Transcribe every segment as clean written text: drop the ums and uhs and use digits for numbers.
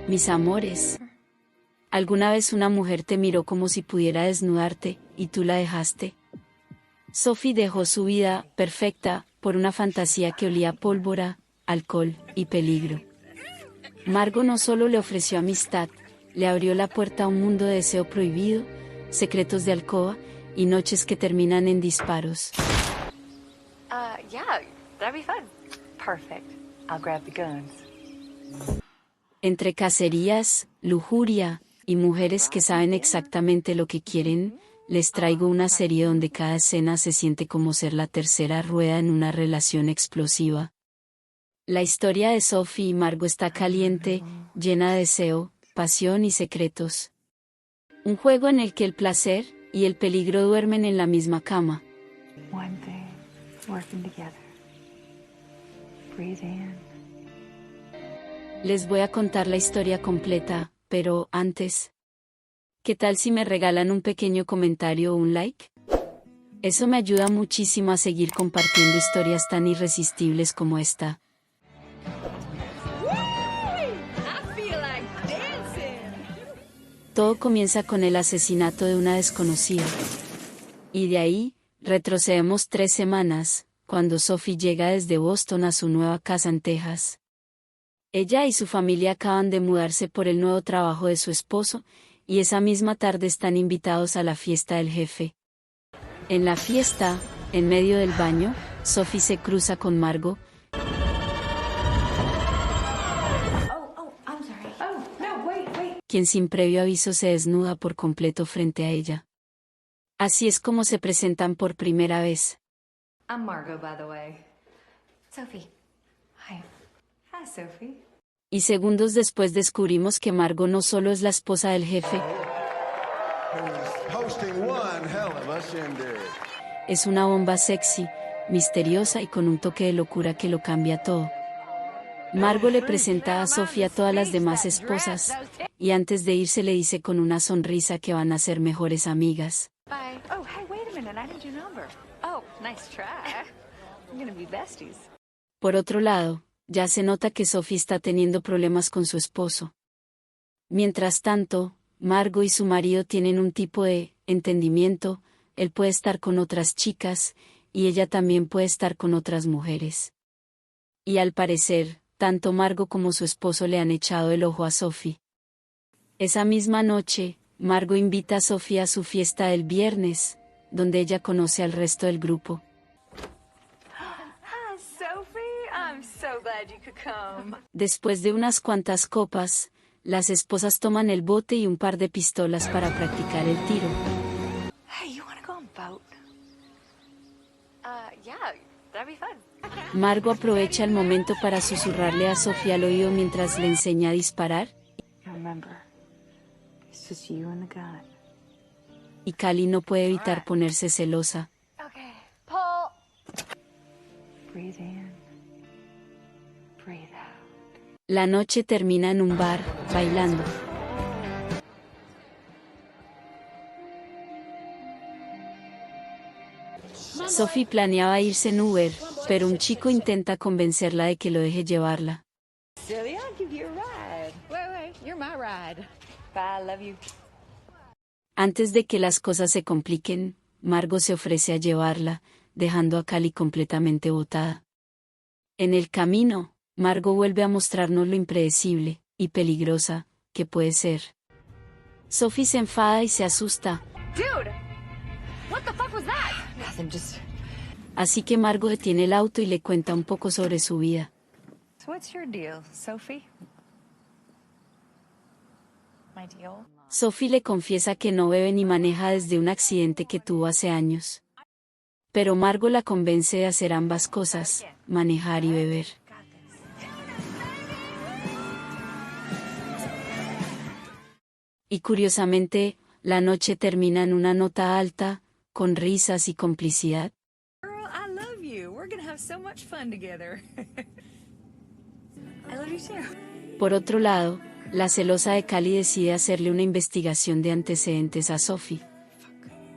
Mis amores. ¿Alguna vez una mujer te miró como si pudiera desnudarte, y tú la dejaste? Sophie dejó su vida, perfecta, por una fantasía que olía a pólvora, alcohol y peligro. Margot no solo le ofreció amistad, le abrió la puerta a un mundo de deseo prohibido, secretos de alcoba y noches que terminan en disparos. Yeah, that'd be fun. Perfect. I'll grab the guns. Entre cacerías, lujuria y mujeres que saben exactamente lo que quieren, les traigo una serie donde cada escena se siente como ser la tercera rueda en una relación explosiva. La historia de Sophie y Margot está caliente, llena de deseo, pasión y secretos. Un juego en el que el placer y el peligro duermen en la misma cama. One thing, working together. Breathe in. Les voy a contar la historia completa, pero antes, ¿qué tal si me regalan un pequeño comentario o un like? Eso me ayuda muchísimo a seguir compartiendo historias tan irresistibles como esta. Todo comienza con el asesinato de una desconocida. Y de ahí, retrocedemos 3 semanas, cuando Sophie llega desde Boston a su nueva casa en Texas. Ella y su familia acaban de mudarse por el nuevo trabajo de su esposo, y esa misma tarde están invitados a la fiesta del jefe. En la fiesta, en medio del baño, Sophie se cruza con Margot, I'm sorry. Oh, no, wait. quien sin previo aviso se desnuda por completo frente a ella. Así es como se presentan por primera vez. I'm Margot, by the way. Sophie. Hi. Hi, Sophie. Y segundos después descubrimos que Margot no solo es la esposa del jefe, Hosting one hell of a shindig. es una bomba sexy, misteriosa y con un toque de locura que lo cambia todo. Margot le presenta a Sophie a todas las demás esposas, y antes de irse le dice con una sonrisa que van a ser mejores amigas. Bye. Oh, hey, wait a minute. I need your number. Oh, nice try. We're gonna be besties. Por otro lado, ya se nota que Sophie está teniendo problemas con su esposo. Mientras tanto, Margot y su marido tienen un tipo de entendimiento, él puede estar con otras chicas, y ella también puede estar con otras mujeres. Y al parecer, tanto Margot como su esposo le han echado el ojo a Sophie. Esa misma noche, Margot invita a Sophie a su fiesta del viernes, donde ella conoce al resto del grupo. Hi, Sophie. I'm so glad you could come. Después de unas cuantas copas, las esposas toman el bote y un par de pistolas para practicar el tiro. Hey, you wanna go on boat? Yeah, that'd be fun. Margot aprovecha el momento para susurrarle a Sophie al oído mientras le enseña a disparar, Remember, it's just you and the gun. y Callie no puede evitar ponerse celosa. Okay, Paul. Breathe in. Breathe out. La noche termina en un bar, bailando. Sophie planeaba irse en Uber, pero un chico intenta convencerla de que lo deje llevarla. Silly, I'll give you a ride. Wait, you're my ride. Bye, love you. Antes de que las cosas se compliquen, Margot se ofrece a llevarla, dejando a Callie completamente botada. En el camino, Margot vuelve a mostrarnos lo impredecible y peligrosa que puede ser. Sophie se enfada y se asusta, Dude! What the fuck was that? Nothing, just... así que Margot detiene el auto y le cuenta un poco sobre su vida. So what's your deal, Sophie? My deal? Sophie le confiesa que no bebe ni maneja desde un accidente que tuvo hace años. Pero Margot la convence de hacer ambas cosas, manejar y beber. Y curiosamente, la noche termina en una nota alta, con risas y complicidad. Girl, I love you. We're gonna have so much fun together. I love you too. Por otro lado, la celosa de Callie decide hacerle una investigación de antecedentes a Sophie.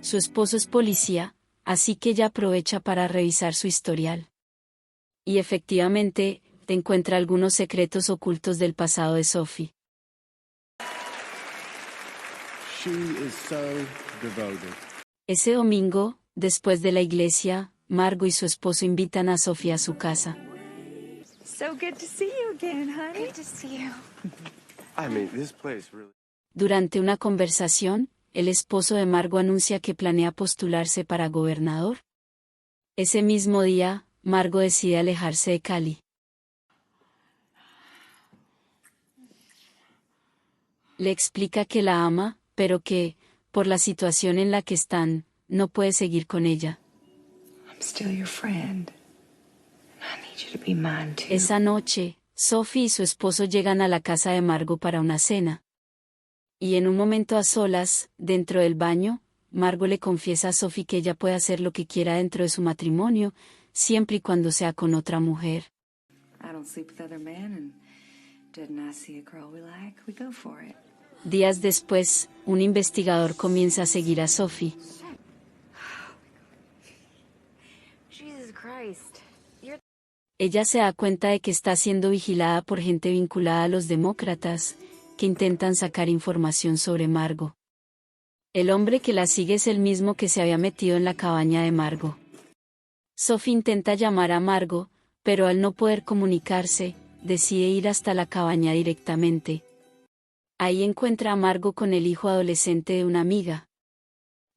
Su esposo es policía, así que ella aprovecha para revisar su historial. Y efectivamente, encuentra algunos secretos ocultos del pasado de Sophie. She is so devoted. Ese domingo, después de la iglesia, Margot y su esposo invitan a Sophie a su casa. So good to see you again, honey. Good to see you. I mean, this place really. Durante una conversación, el esposo de Margot anuncia que planea postularse para gobernador. Ese mismo día, Margot decide alejarse de Callie. Le explica que la ama, pero que, por la situación en la que están, no puede seguir con ella. I'm still your friend. I need you to be mine too. Esa noche, Sophie y su esposo llegan a la casa de Margot para una cena. Y en un momento a solas, dentro del baño, Margot le confiesa a Sophie que ella puede hacer lo que quiera dentro de su matrimonio, siempre y cuando sea con otra mujer. I don't sleep with other men, and didn't I see a girl we like, we go for it. Días después, un investigador comienza a seguir a Sophie. Jesus Christ. Ella se da cuenta de que está siendo vigilada por gente vinculada a los demócratas, que intentan sacar información sobre Margot. El hombre que la sigue es el mismo que se había metido en la cabaña de Margot. Sophie intenta llamar a Margot, pero al no poder comunicarse, decide ir hasta la cabaña directamente. Ahí encuentra a Margot con el hijo adolescente de una amiga.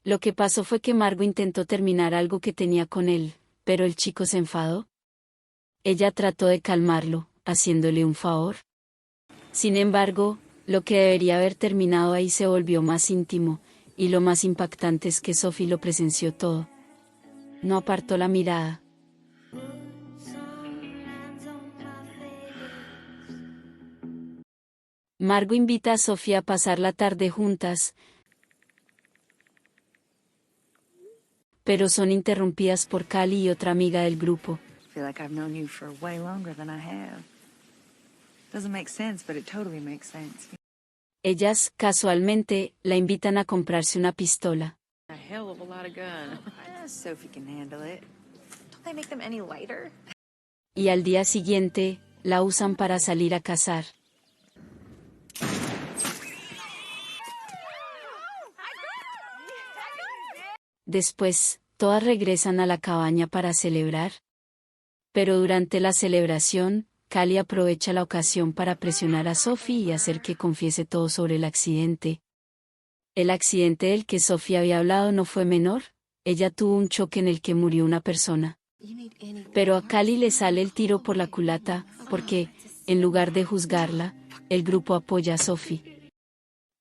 Lo que pasó fue que Margot intentó terminar algo que tenía con él, pero el chico se enfadó. Ella trató de calmarlo, haciéndole un favor. Sin embargo, lo que debería haber terminado ahí se volvió más íntimo, y lo más impactante es que Sophie lo presenció todo. No apartó la mirada. Margot invita a Sophie a pasar la tarde juntas, pero son interrumpidas por Callie y otra amiga del grupo. I feel like I've known you for way longer than I have. Doesn't make sense, but it totally makes sense. Ellas, casualmente, la invitan a comprarse una pistola. A hell of a lot of gun. Sophie can handle it. Don't they make them any lighter? Y al día siguiente, la usan para salir a cazar. Después, todas regresan a la cabaña para celebrar. Pero durante la celebración, Callie aprovecha la ocasión para presionar a Sophie y hacer que confiese todo sobre el accidente. El accidente del que Sophie había hablado no fue menor, ella tuvo un choque en el que murió una persona. Pero a Callie le sale el tiro por la culata, porque, en lugar de juzgarla, el grupo apoya a Sophie.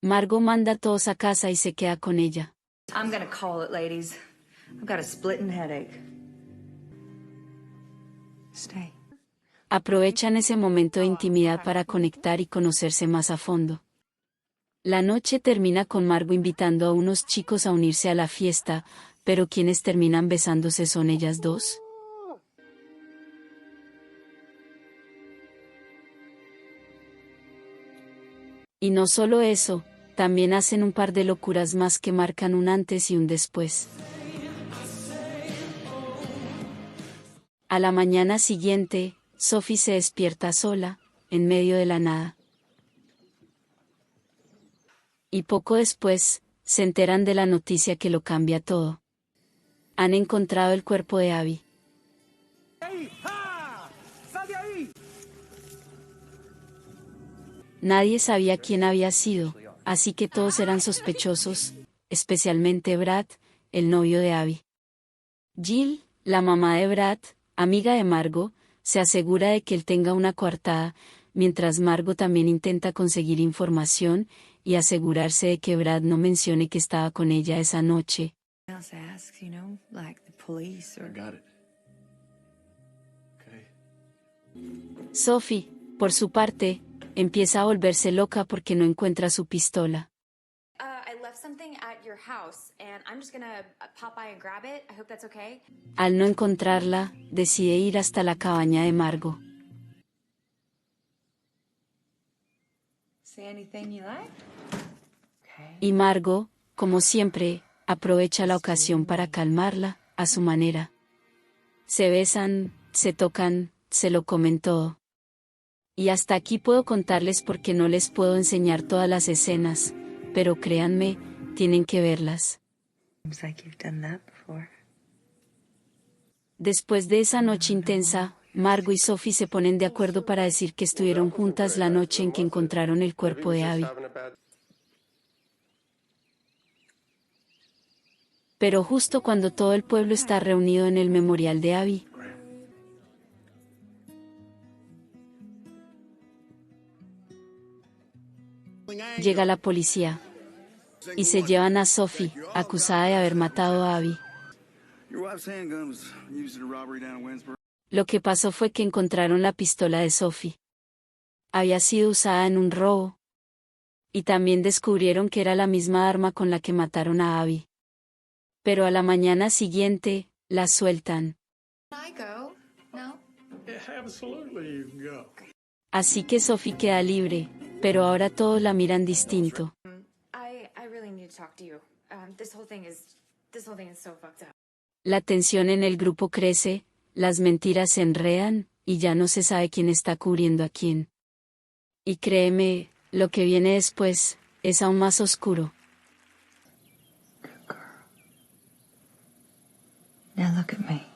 Margot manda a todos a casa y se queda con ella. I'm gonna call it, ladies. I've got a splitting headache. Stay. Aprovechan ese momento de intimidad para conectar y conocerse más a fondo. La noche termina con Margot invitando a unos chicos a unirse a la fiesta, pero quienes terminan besándose son ellas dos. Y no solo eso, también hacen un par de locuras más que marcan un antes y un después. A la mañana siguiente, Sophie se despierta sola, en medio de la nada. Y poco después, se enteran de la noticia que lo cambia todo. Han encontrado el cuerpo de Abby. Nadie sabía quién había sido, así que todos eran sospechosos, especialmente Brad, el novio de Abby. Jill, la mamá de Brad, amiga de Margot, se asegura de que él tenga una coartada, mientras Margot también intenta conseguir información y asegurarse de que Brad no mencione que estaba con ella esa noche. Else asks, you know, like the police I or... got it. Okay. Sophie, por su parte, empieza a volverse loca porque no encuentra su pistola. I left something at your house, and I'm just gonna pop by and grab it. I hope that's okay. Al no encontrarla, decide ir hasta la cabaña de Margot. Say anything you like? Okay. Y Margot, como siempre, aprovecha la ocasión para calmarla, a su manera. Se besan, se tocan, se lo comen todo. Y hasta aquí puedo contarles porque no les puedo enseñar todas las escenas, pero créanme, tienen que verlas. Seems like you've done that before. Después de esa noche intensa, Margot y Sophie se ponen de acuerdo para decir que estuvieron juntas la noche en que encontraron el cuerpo de Abby. Pero justo cuando todo el pueblo está reunido en el memorial de Abby, llega la policía y se llevan a Sophie, acusada de haber matado a Abby. Lo que pasó fue que encontraron la pistola de Sophie. Había sido usada en un robo. Y también descubrieron que era la misma arma con la que mataron a Abby. Pero a la mañana siguiente, la sueltan. Can I go? No? Absolutely, you can go. Así que Sophie queda libre, pero ahora todos la miran distinto. I really need to talk to you. This whole thing is so fucked up. La tensión en el grupo crece, las mentiras se enredan, y ya no se sabe quién está cubriendo a quién. Y créeme, lo que viene después, es aún más oscuro. Now look at me.